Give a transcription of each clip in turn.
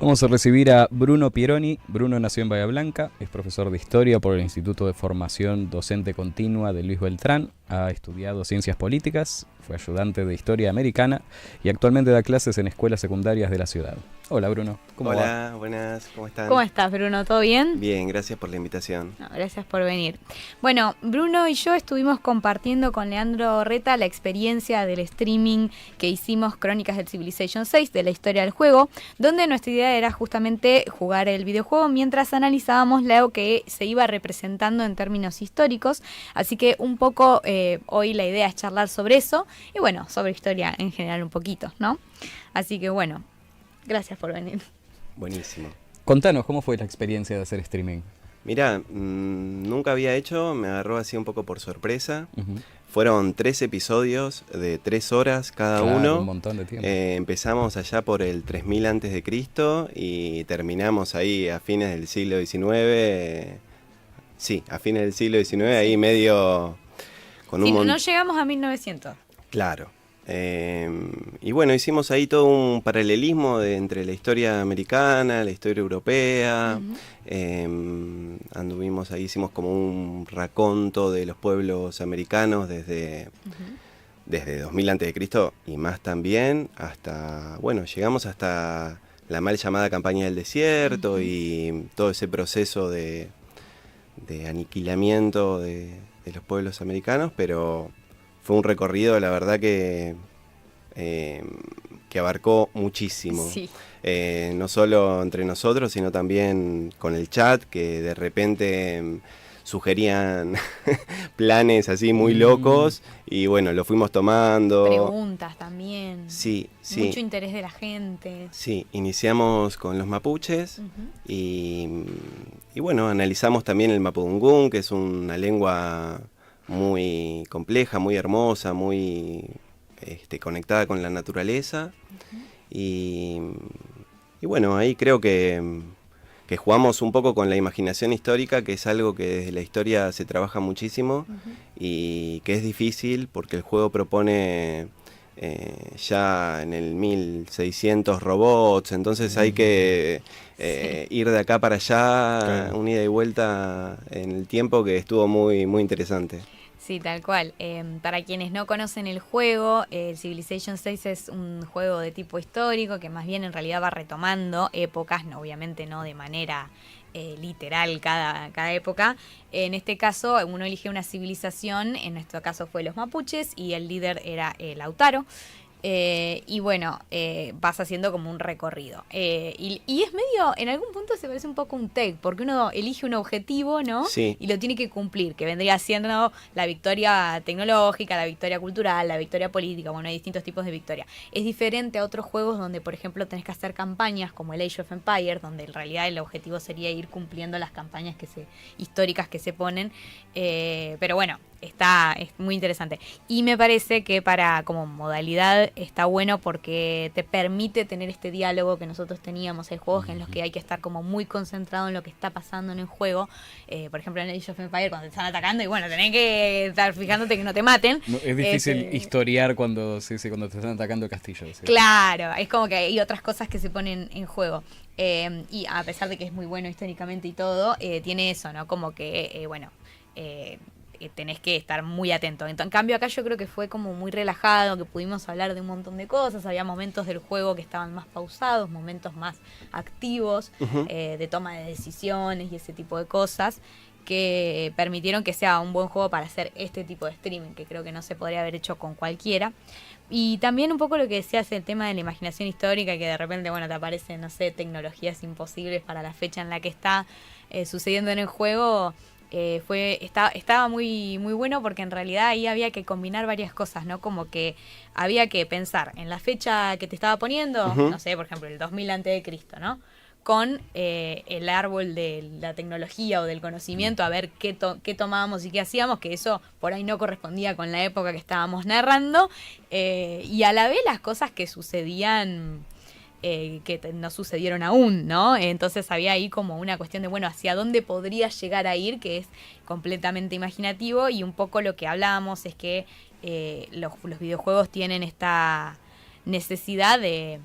Vamos a recibir a Bruno Pieroni. Bruno nació en Bahía Blanca, es profesor de Historia por el Instituto de Formación Docente Continua de Luis Beltrán, ha estudiado Ciencias Políticas, fue ayudante de Historia Americana y actualmente da clases en escuelas secundarias de la ciudad. Hola Bruno, ¿cómo va? Hola, buenas, ¿cómo están? ¿Cómo estás, Bruno? ¿Todo bien? Bien, gracias por la invitación. No, gracias por venir. Bueno, Bruno y yo estuvimos compartiendo con Leandro Reta la experiencia del streaming que hicimos Crónicas del Civilization 6, de la historia del juego, donde nuestra idea era justamente jugar el videojuego mientras analizábamos lo que se iba representando en términos históricos. Así que un poco hoy la idea es charlar sobre eso y bueno, sobre historia en general un poquito, ¿no? Así que bueno, gracias por venir. Buenísimo. Contanos, ¿cómo fue la experiencia de hacer streaming? Mirá, nunca había hecho, me agarró así un poco por sorpresa. Fueron 3 episodios de 3 horas cada uno. Un montón de tiempo. Empezamos allá por el 3000 antes de Cristo y terminamos ahí a fines del siglo XIX. Sí, a fines del siglo XIX, ahí medio con Sí, un no llegamos a 1900. Claro. Y bueno, hicimos ahí todo un paralelismo entre la historia americana, la historia europea. Anduvimos ahí, hicimos como un raconto de los pueblos americanos desde 2000 a.C. y más también, hasta, bueno, llegamos hasta la mal llamada campaña del desierto y todo ese proceso de aniquilamiento de los pueblos americanos, pero fue un recorrido, la verdad, que abarcó muchísimo. Sí. No solo entre nosotros, sino también con el chat, que de repente sugerían planes así muy locos, y bueno, lo fuimos tomando. Preguntas también. Sí, sí. Mucho interés de la gente. Sí, iniciamos con los mapuches y bueno, analizamos también el mapudungún, que es una lengua muy compleja, muy hermosa, muy conectada con la naturaleza. Y bueno, ahí creo que jugamos un poco con la imaginación histórica, que es algo que desde la historia se trabaja muchísimo y que es difícil porque el juego propone ya en el 1600 robots, entonces hay que ir de acá para allá, claro, una ida y vuelta en el tiempo, que estuvo muy, muy interesante. Sí, tal cual. Para quienes no conocen el juego, Civilization 6 es un juego de tipo histórico que más bien en realidad va retomando épocas, no, obviamente no de manera literal cada época. En este caso uno elige una civilización, en nuestro caso fue los mapuches y el líder era Lautaro. Y bueno, vas haciendo como un recorrido. Y es medio, en algún punto se parece un poco un TEC, porque uno elige un objetivo, ¿no? Sí. Y lo tiene que cumplir, que vendría siendo la victoria tecnológica, la victoria cultural, la victoria política. Bueno, hay distintos tipos de victoria. Es diferente a otros juegos donde, por ejemplo, tenés que hacer campañas como el Age of Empires, donde en realidad el objetivo sería ir cumpliendo las campañas históricas que se ponen. Pero bueno, es muy interesante. Y me parece que como modalidad está bueno porque te permite tener este diálogo que nosotros teníamos. Hay juegos en los que hay que estar como muy concentrado en lo que está pasando en el juego. Por ejemplo, en Age of Empires, cuando te están atacando y bueno, tenés que estar fijándote que no te maten. No, es difícil historiar cuando te están atacando el castillo. ¿Sí? Claro, es como que hay otras cosas que se ponen en juego. Y a pesar de que es muy bueno históricamente y todo, tiene eso, ¿no? Como que, tenés que estar muy atento. En cambio acá yo creo que fue como muy relajado, que pudimos hablar de un montón de cosas, había momentos del juego que estaban más pausados, momentos más activos, de toma de decisiones y ese tipo de cosas, que permitieron que sea un buen juego para hacer este tipo de streaming, que creo que no se podría haber hecho con cualquiera. Y también un poco lo que decías, el tema de la imaginación histórica, que de repente, bueno, te aparecen, no sé, tecnologías imposibles para la fecha en la que está sucediendo en el juego. Estaba muy, muy bueno porque en realidad ahí había que combinar varias cosas, ¿no? Como que había que pensar en la fecha que te estaba poniendo, no sé, por ejemplo, el 2000 a.C., ¿no? Con el árbol de la tecnología o del conocimiento, a ver qué tomábamos y qué hacíamos, que eso por ahí no correspondía con la época que estábamos narrando, y a la vez las cosas que sucedían, que no sucedieron aún, ¿no? Entonces había ahí como una cuestión de, bueno, hacia dónde podría llegar a ir, que es completamente imaginativo, y un poco lo que hablábamos es que los videojuegos tienen esta necesidad de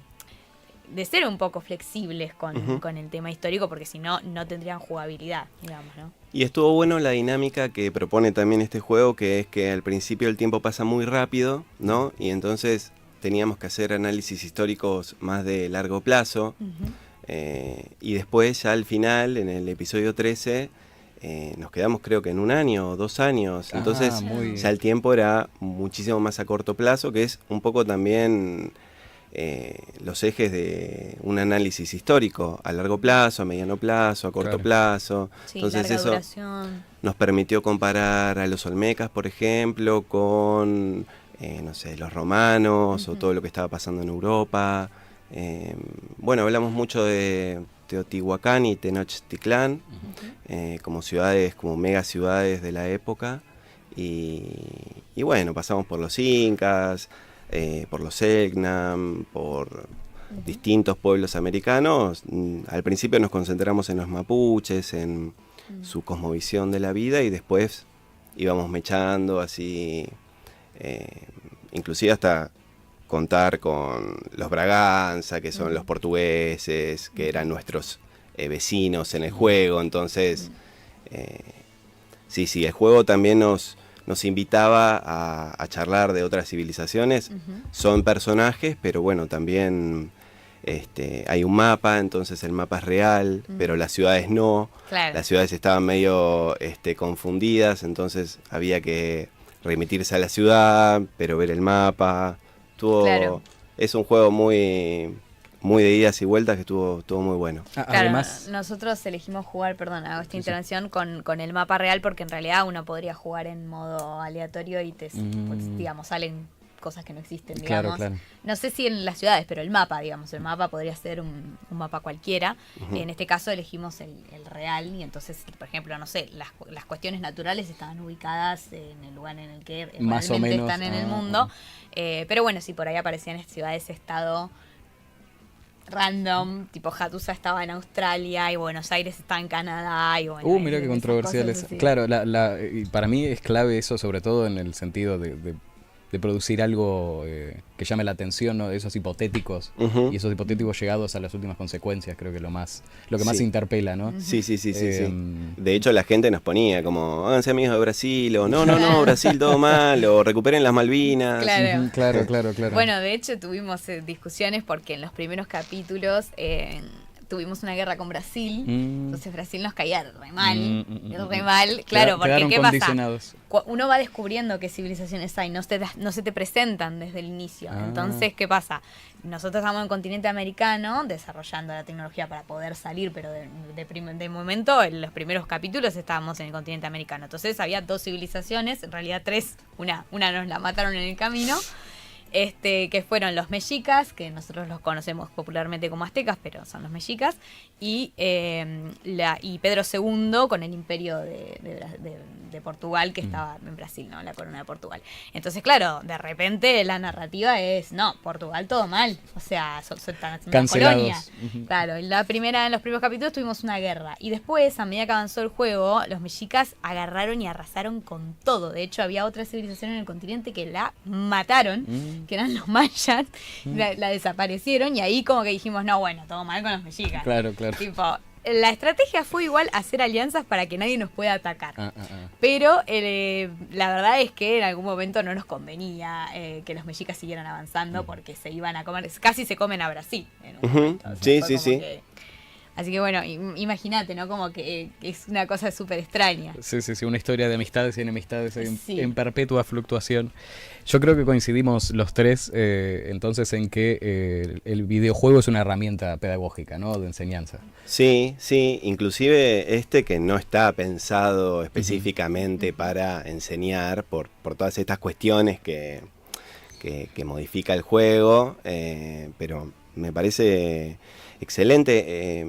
de ser un poco flexibles Ujú. con el tema histórico, porque si no, no tendrían jugabilidad, digamos, ¿no? Y estuvo bueno la dinámica que propone también este juego, que es que al principio el tiempo pasa muy rápido, ¿no? Y entonces teníamos que hacer análisis históricos más de largo plazo. Ujú. Y después ya al final, en el episodio 13, nos quedamos creo que en 1 año o 2 años. Entonces muy... ya el tiempo era muchísimo más a corto plazo, que es un poco también los ejes de un análisis histórico, a largo plazo, a mediano plazo, a corto Claro. plazo. Sí, Entonces larga eso duración. nos permitió comparar a los olmecas, por ejemplo, con, no sé, los romanos o Ujú. todo lo que estaba pasando en Europa. Bueno, hablamos mucho de Teotihuacán y Tenochtitlán como ciudades, como mega ciudades de la época. Y bueno, pasamos por los incas, por los Selknam, por distintos pueblos americanos. Al principio nos concentramos en los mapuches, en su cosmovisión de la vida, y después íbamos mechando así, inclusive hasta contar con los Braganza, que son los portugueses, que eran nuestros vecinos en el juego. Entonces, sí, el juego también nos invitaba a charlar de otras civilizaciones. Son personajes, pero bueno, también hay un mapa, entonces el mapa es real, pero las ciudades no. Claro. Las ciudades estaban medio confundidas, entonces había que remitirse a la ciudad, pero ver el mapa. Claro. Es un juego muy de idas y vueltas que estuvo muy bueno. Claro, Además, nosotros elegimos jugar, perdón, hago esta Sí, sí. intervención con el mapa real, porque en realidad uno podría jugar en modo aleatorio y pues, digamos, salen cosas que no existen, digamos. claro. No sé si en las ciudades, pero el mapa podría ser un mapa cualquiera. En este caso elegimos el real, y entonces, por ejemplo, no sé, las cuestiones naturales estaban ubicadas en el lugar en el que Más o realmente menos, están en el mundo. Pero bueno, si por ahí aparecían ciudades-estado random, tipo Hattusa estaba en Australia y Buenos Aires estaba en Canadá y bueno. Mira qué esas controversiales. cosas así. Claro, y para mí es clave eso, sobre todo en el sentido de producir algo que llame la atención, ¿no? Esos hipotéticos, Ujú. y esos hipotéticos llegados a las últimas consecuencias, creo que lo que más Sí. interpela, ¿no? Sí. Em, De hecho, la gente nos ponía como, háganse amigos de Brasil, o no, Brasil todo mal, o recuperen las Malvinas. Claro. Claro, claro. Bueno, de hecho tuvimos discusiones porque en los primeros capítulos tuvimos una guerra con Brasil, entonces Brasil nos caía re mal, claro, porque Quedaron ¿qué pasa? condicionados. Uno va descubriendo qué civilizaciones hay, no se te presentan desde el inicio. Entonces, ¿qué pasa? Nosotros estamos en el continente americano desarrollando la tecnología para poder salir, pero de momento en los primeros capítulos estábamos en el continente americano. Entonces había 2 civilizaciones, en realidad 3, una nos la mataron en el camino. Que fueron los mexicas, que nosotros los conocemos popularmente como aztecas, pero son los mexicas, y Pedro II con el imperio de Portugal, que estaba en Brasil, ¿no? La corona de Portugal. Entonces, claro, de repente la narrativa es, no, Portugal todo mal, o sea, son una Cancelados. colonia. Claro, en los primeros capítulos tuvimos una guerra, y después, a medida que avanzó el juego, los mexicas agarraron y arrasaron con todo. De hecho, había otra civilización en el continente que la mataron, que eran los mayas, la desaparecieron, y ahí como que dijimos, no, bueno, todo mal con los mexicas. Claro. Tipo, la estrategia fue igual hacer alianzas para que nadie nos pueda atacar. Pero la verdad es que en algún momento no nos convenía que los mexicas siguieran avanzando, porque se iban a comer, casi se comen a Brasil en un momento. O sea, fue como que, así que bueno, imagínate, ¿no? Como que es una cosa súper extraña. Sí, una historia de amistades y enemistades Sí. en perpetua fluctuación. Yo creo que coincidimos los tres entonces en que el videojuego es una herramienta pedagógica, ¿no? De enseñanza. Sí, inclusive que no está pensado específicamente para enseñar por todas estas cuestiones que modifica el juego, pero me parece excelente.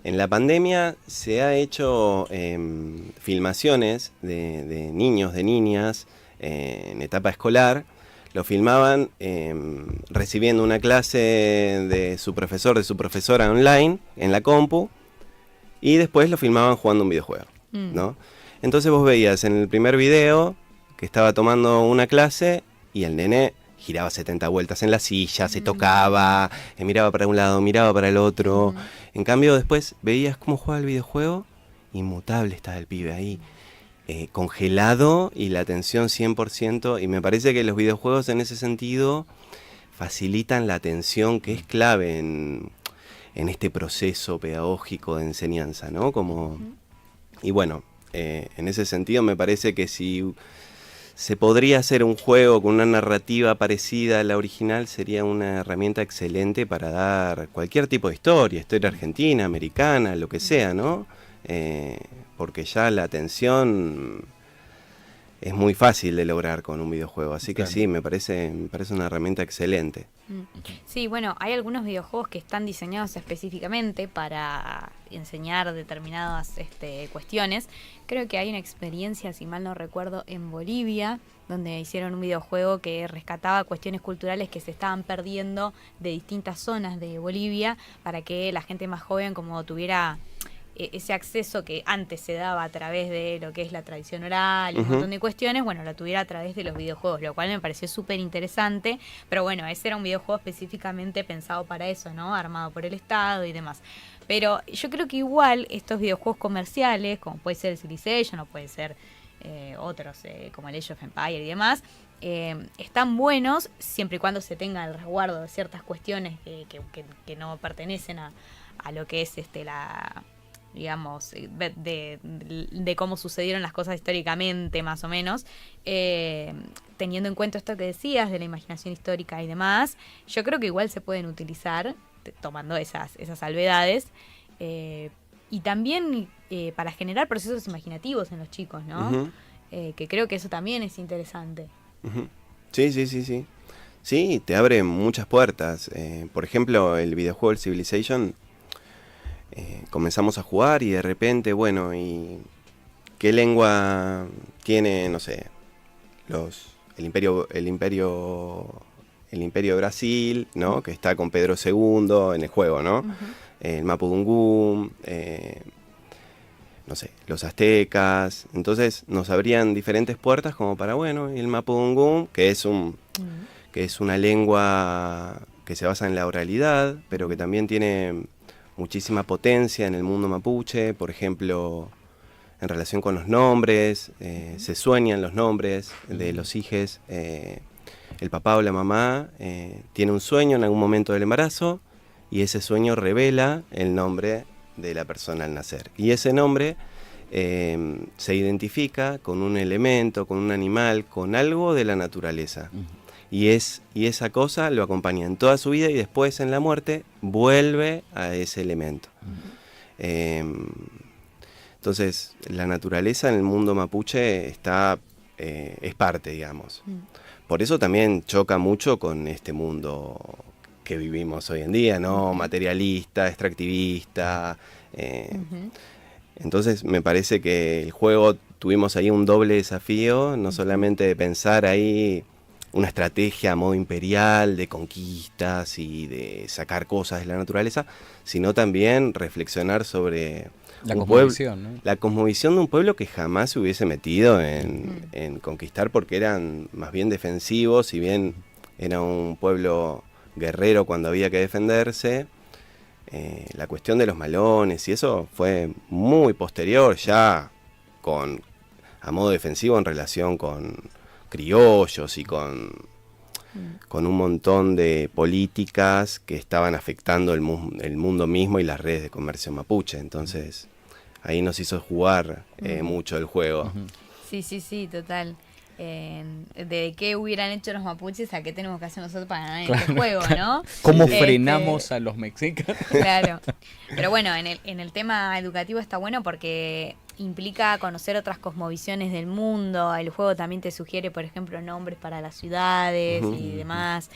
En la pandemia se ha hecho filmaciones de niños, de niñas en etapa escolar. Lo filmaban recibiendo una clase de su profesor, de su profesora online en la compu, y después lo filmaban jugando un videojuego, ¿no? Entonces vos veías en el primer video que estaba tomando una clase y el nene giraba 70 vueltas en la silla, se tocaba, miraba para un lado, miraba para el otro. En cambio, después veías cómo jugaba el videojuego, inmutable estaba el pibe ahí, congelado y la atención 100%. Y me parece que los videojuegos en ese sentido facilitan la atención, que es clave en este proceso pedagógico de enseñanza, ¿no? Y bueno, en ese sentido me parece que si se podría hacer un juego con una narrativa parecida a la original, sería una herramienta excelente para dar cualquier tipo de historia argentina, americana, lo que sea, ¿no? Porque ya la atención es muy fácil de lograr con un videojuego, así que sí, me parece una herramienta excelente. Sí, bueno, hay algunos videojuegos que están diseñados específicamente para enseñar determinadas cuestiones. Creo que hay una experiencia, si mal no recuerdo, en Bolivia, donde hicieron un videojuego que rescataba cuestiones culturales que se estaban perdiendo de distintas zonas de Bolivia, para que la gente más joven como tuviera ese acceso que antes se daba a través de lo que es la tradición oral y un montón de cuestiones, bueno, lo tuviera a través de los videojuegos, lo cual me pareció súper interesante, pero bueno, ese era un videojuego específicamente pensado para eso, ¿no? Armado por el Estado y demás. Pero yo creo que igual estos videojuegos comerciales, como puede ser Civilization o puede ser otros como el Age of Empires y demás, están buenos siempre y cuando se tenga el resguardo de ciertas cuestiones que no pertenecen a lo que es la digamos, de cómo sucedieron las cosas históricamente, más o menos, teniendo en cuenta esto que decías de la imaginación histórica y demás, yo creo que igual se pueden utilizar, tomando esas salvedades, y también para generar procesos imaginativos en los chicos, ¿no? Que creo que eso también es interesante. Sí. Sí, te abre muchas puertas. Por ejemplo, el videojuego Civilization, comenzamos a jugar y de repente, bueno, ¿y qué lengua tiene, no sé, el imperio de Brasil, ¿no? Que está con Pedro II en el juego, ¿no? El Mapudungún, no sé, los aztecas. Entonces nos abrían diferentes puertas como para, bueno, el Mapudungún, que es una lengua que se basa en la oralidad, pero que también tiene muchísima potencia en el mundo mapuche, por ejemplo, en relación con los nombres, se sueñan los nombres de los hijes, el papá o la mamá tiene un sueño en algún momento del embarazo y ese sueño revela el nombre de la persona al nacer. Y ese nombre se identifica con un elemento, con un animal, con algo de la naturaleza. Y esa cosa lo acompaña en toda su vida y después en la muerte vuelve a ese elemento. Entonces, la naturaleza en el mundo mapuche es parte, digamos. Por eso también choca mucho con este mundo que vivimos hoy en día, ¿no? Materialista, extractivista. Entonces, me parece que el juego tuvimos ahí un doble desafío, no solamente de pensar ahí una estrategia a modo imperial de conquistas y de sacar cosas de la naturaleza, sino también reflexionar sobre la cosmovisión, ¿no? La cosmovisión de un pueblo que jamás se hubiese metido en conquistar, porque eran más bien defensivos, si bien era un pueblo guerrero cuando había que defenderse. La cuestión de los malones y eso fue muy posterior, ya a modo defensivo en relación con criollos y con un montón de políticas que estaban afectando el mundo mismo y las redes de comercio mapuche. Entonces ahí nos hizo jugar mucho el juego. Sí, total. De qué hubieran hecho los mapuches a qué tenemos que hacer nosotros para ganar en este juego, ¿no? ¿Cómo frenamos a los mexicanos? Claro. Pero bueno, en el tema educativo está bueno porque implica conocer otras cosmovisiones del mundo. El juego también te sugiere, por ejemplo, nombres para las ciudades y demás.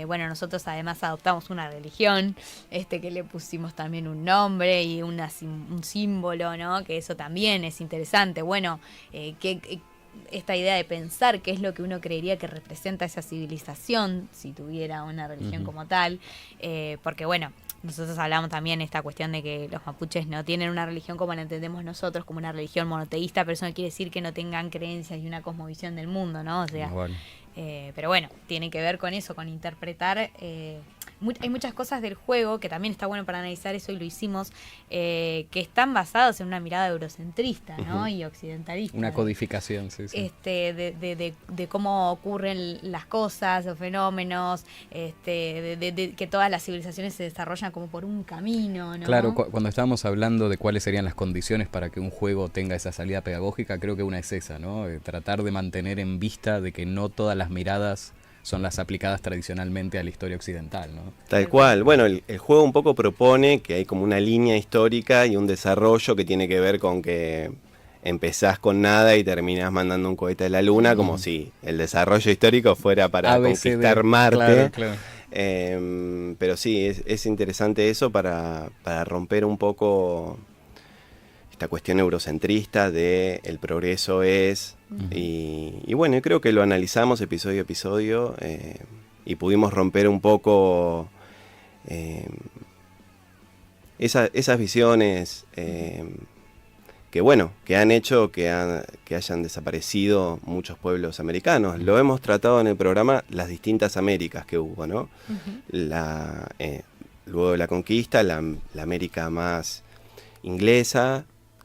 Bueno, nosotros además adoptamos una religión, que le pusimos también un nombre y un símbolo, ¿no? Que eso también es interesante. Bueno, esta idea de pensar qué es lo que uno creería que representa esa civilización si tuviera una religión como tal, porque bueno, nosotros hablamos también de esta cuestión de que los mapuches no tienen una religión como la entendemos nosotros, como una religión monoteísta, pero eso no quiere decir que no tengan creencias y una cosmovisión del mundo, ¿no? O sea, Pero bueno, tiene que ver con eso, con interpretar. Hay muchas cosas del juego que también está bueno para analizar eso y lo hicimos, que están basados en una mirada eurocentrista, ¿no? Y occidentalista. Una codificación, sí. De cómo ocurren las cosas, los fenómenos, de que todas las civilizaciones se desarrollan como por un camino, ¿no? Claro, cuando estábamos hablando de cuáles serían las condiciones para que un juego tenga esa salida pedagógica, creo que una es esa, ¿no? Tratar de mantener en vista de que no todas las miradas son las aplicadas tradicionalmente a la historia occidental, ¿no? Tal cual. Bueno, el juego un poco propone que hay como una línea histórica y un desarrollo que tiene que ver con que empezás con nada y terminás mandando un cohete a la luna, como si el desarrollo histórico fuera para conquistar Marte. Claro. Pero sí, es interesante eso para romper un poco esta cuestión eurocentrista de el progreso es... Y bueno, yo creo que lo analizamos episodio a episodio y pudimos romper un poco esas visiones que bueno, que han hecho que hayan desaparecido muchos pueblos americanos. Lo hemos tratado en el programa, las distintas Américas que hubo, ¿no? Luego de la conquista, la América más inglesa,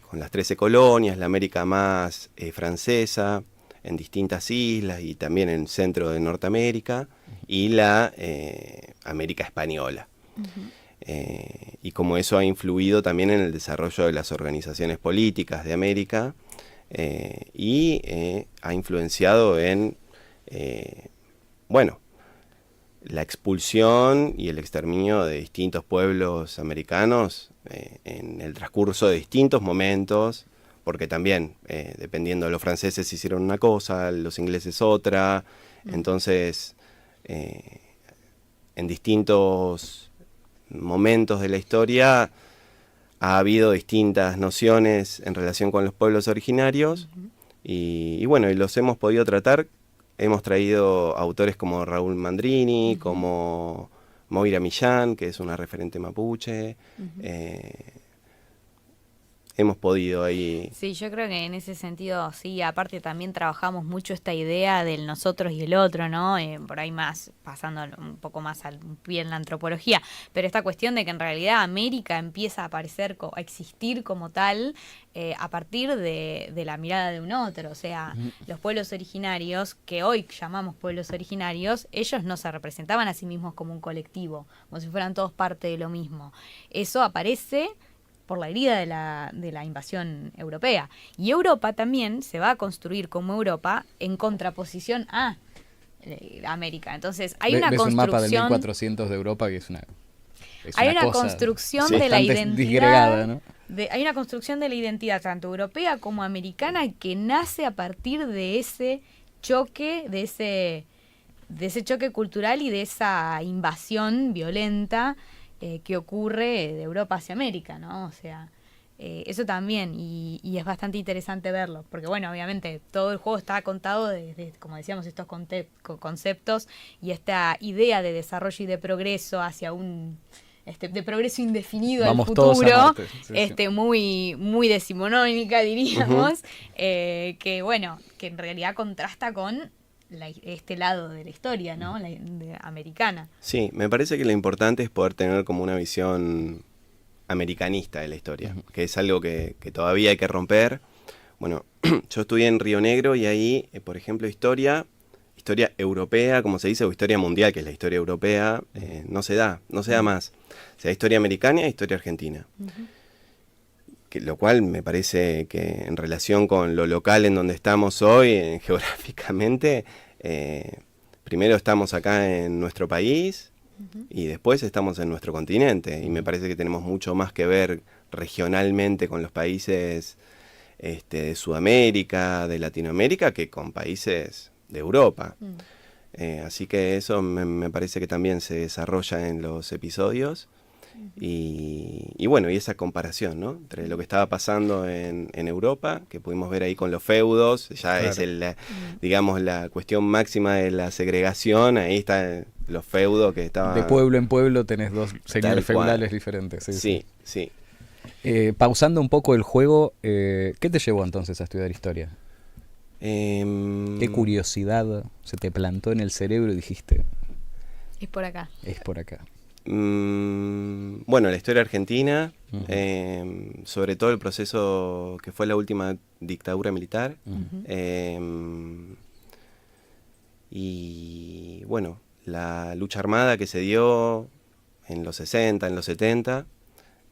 con las 13 colonias, la América más francesa, en distintas islas y también en el centro de Norteamérica, y la América española. Y como eso ha influido también en el desarrollo de las organizaciones políticas de América y ha influenciado en, bueno, la expulsión y el exterminio de distintos pueblos americanos en el transcurso de distintos momentos, porque también, dependiendo de los franceses hicieron una cosa, los ingleses otra, entonces en distintos momentos de la historia ha habido distintas nociones en relación con los pueblos originarios y bueno, y los hemos podido tratar. Hemos traído autores como Raúl Mandrini, como Moira Millán, que es una referente mapuche. Hemos podido ahí... Sí, yo creo que en ese sentido, sí, aparte también trabajamos mucho esta idea del nosotros y el otro, ¿no? Por ahí más, pasando un poco más al pie en la antropología, pero esta cuestión de que en realidad América empieza a aparecer, a existir como tal, a partir de la mirada de un otro, o sea, los pueblos originarios, que hoy llamamos pueblos originarios, ellos no se representaban a sí mismos como un colectivo, como si fueran todos parte de lo mismo. Eso aparece por la herida de la invasión europea. Y Europa también se va a construir como Europa en contraposición a América. Entonces hay una construcción... un mapa del 1400 de Europa que es una hay una cosa construcción de la identidad disgregada, ¿no? Hay una construcción de la identidad tanto europea como americana que nace a partir de ese choque, de ese choque cultural y de esa invasión violenta que ocurre de Europa hacia América, ¿no? O sea, eso también, y es bastante interesante verlo, porque bueno, obviamente todo el juego está contado desde, como decíamos, estos conceptos y esta idea de desarrollo y de progreso hacia un... de progreso indefinido al futuro, muy, muy decimonónica, diríamos, que bueno, que en realidad contrasta con este lado de la historia, ¿no? Americana. Sí, me parece que lo importante es poder tener como una visión americanista de la historia, que es algo que todavía hay que romper. Bueno, yo estudié en Río Negro y ahí, por ejemplo, historia europea, como se dice, o historia mundial, que es la historia europea, no se da más. O sea, historia americana y historia argentina. Lo cual me parece que en relación con lo local en donde estamos hoy, geográficamente, primero estamos acá en nuestro país y después estamos en nuestro continente. Y me parece que tenemos mucho más que ver regionalmente con los países de Sudamérica, de Latinoamérica, que con países de Europa. Así que eso me parece que también se desarrolla en los episodios. Y bueno, y esa comparación, ¿no? Entre lo que estaba pasando en Europa, que pudimos ver ahí con los feudos, ya claro. Es digamos, la cuestión máxima de la segregación, ahí están los feudos que estaban... De pueblo en pueblo tenés dos señores feudales diferentes. Sí. Pausando un poco el juego, ¿qué te llevó entonces a estudiar historia? ¿Qué curiosidad se te plantó en el cerebro y dijiste, Es por acá. es por acá? Bueno, la historia argentina, sobre todo el proceso que fue la última dictadura militar. Y bueno, la lucha armada que se dio en los 60, en los 70,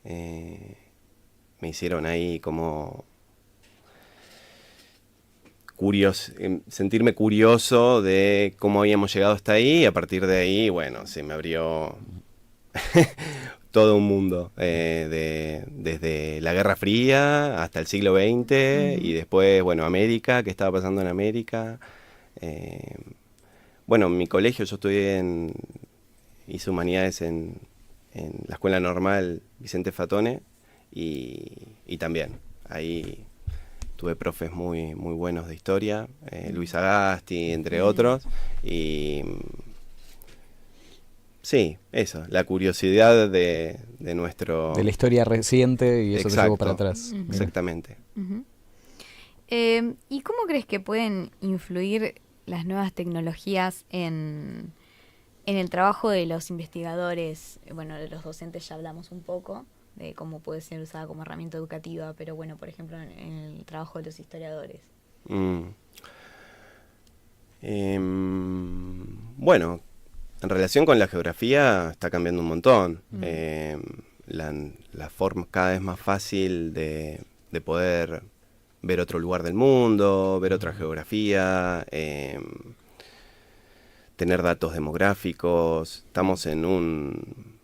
me hicieron ahí como sentirme curioso de cómo habíamos llegado hasta ahí, y a partir de ahí, bueno, se me abrió todo un mundo, desde la Guerra Fría hasta el siglo XX, y después, bueno, América, qué estaba pasando en América. Bueno, en mi colegio yo hice humanidades en la Escuela Normal Vicente Fatone, y también ahí tuve profes muy, muy buenos de historia, Luis Agasti, entre otros, y sí, eso, la curiosidad de nuestro... De la historia reciente y eso te llevó para atrás. Exactamente. ¿Y cómo crees que pueden influir las nuevas tecnologías en el trabajo de los investigadores? Bueno, de los docentes ya hablamos un poco, de cómo puede ser usada como herramienta educativa, pero bueno, por ejemplo, en el trabajo de los historiadores. Bueno, en relación con la geografía está cambiando un montón. La forma cada vez más fácil de poder ver otro lugar del mundo, ver otra geografía, tener datos demográficos. Estamos en un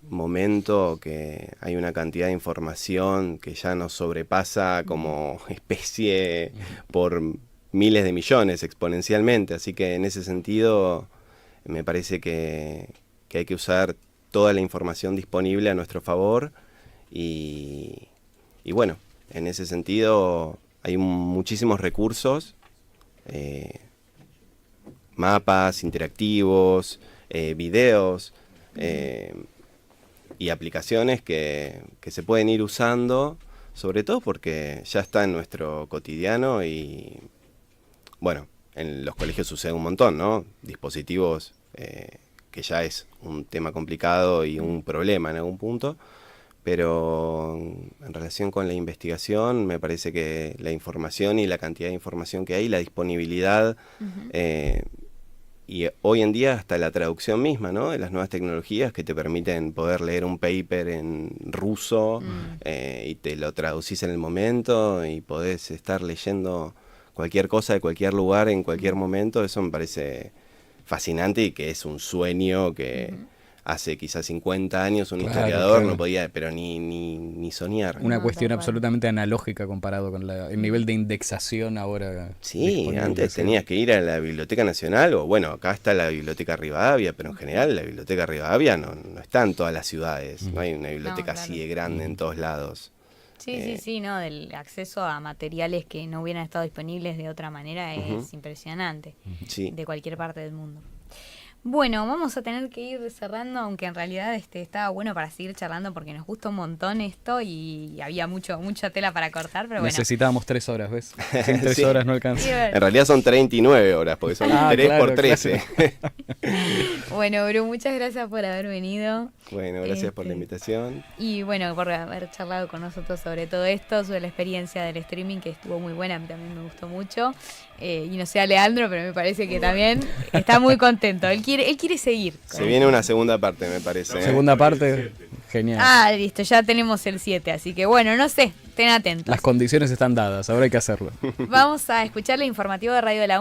momento que hay una cantidad de información que ya nos sobrepasa como especie por miles de millones exponencialmente, así que en ese sentido me parece que hay que usar toda la información disponible a nuestro favor, y bueno, en ese sentido hay muchísimos recursos, mapas interactivos, videos, y aplicaciones que se pueden ir usando, sobre todo porque ya está en nuestro cotidiano, y bueno, en los colegios sucede un montón, ¿no? Dispositivos, que ya es un tema complicado y un problema en algún punto, pero en relación con la investigación me parece que la información y la cantidad de información que hay, la disponibilidad, y hoy en día hasta la traducción misma, ¿no?, de las nuevas tecnologías que te permiten poder leer un paper en ruso, y te lo traducís en el momento y podés estar leyendo cualquier cosa de cualquier lugar en cualquier momento. Eso me parece fascinante, y que es un sueño que hace quizás 50 años un historiador no podía, pero ni soñar. Una cuestión absolutamente analógica comparado con el nivel de indexación ahora. Sí, antes tenías que ir a la Biblioteca Nacional, o bueno, acá está la Biblioteca Rivadavia, pero en general la Biblioteca Rivadavia no está en todas las ciudades, no hay una biblioteca así de grande en todos lados. Sí, ¿no? Del acceso a materiales que no hubieran estado disponibles de otra manera es impresionante, de cualquier parte del mundo. Bueno, vamos a tener que ir cerrando, aunque en realidad estaba bueno para seguir charlando porque nos gusta un montón esto y había mucha tela para cortar, pero bueno. Necesitábamos 3 horas, ¿ves? Sin 3 horas no alcanza. Sí, bueno. En realidad son 39 horas, porque son 3 por 13. Claro. Bueno, Bru, muchas gracias por haber venido. Bueno, gracias por la invitación. Y bueno, por haber charlado con nosotros sobre todo esto, sobre la experiencia del streaming, que estuvo muy buena, a mí también me gustó mucho. Y no sé a Leandro, pero me parece que también está muy contento. Él quiere seguir. Se viene una segunda parte, me parece. Segunda parte, genial. Ah, listo, ya tenemos el 7, así que bueno, no sé, estén atentos. Las condiciones están dadas, ahora hay que hacerlo. Vamos a escuchar el informativo de Radio de la